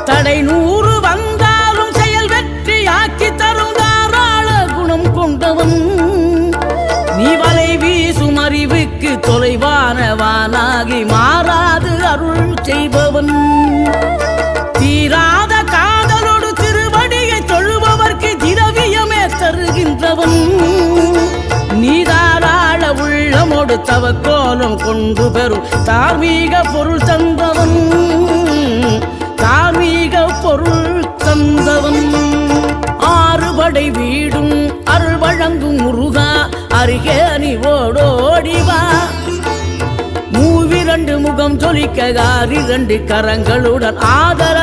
தடை 100 வந்தாலும் செயல் வெற்றி ஆக்கி தரும் தாராள குணம் கொண்டவன் நீ வலை வீசும் அறிவுக்கு தொலைவானவானாகி மாறாது அருள் செய்பவன் தீராத காதலோடு திருவடியை தொழுபவர்க்கு திரவியமே தருகின்றவன் நீ தாராள உள்ளமோடு தவக்கோலம் கொண்டு பெறும் தார்மீக பொருள் தந்தவன் தார்மீக பொருள் தந்தவன் ஆறுபடை வீடும் அருள் வழங்கும் முருகா அருகே நீ ஓடோடிவா மூவிரண்டு முகம் ஜொலிக்க 2 கரங்களுடன் ஆதர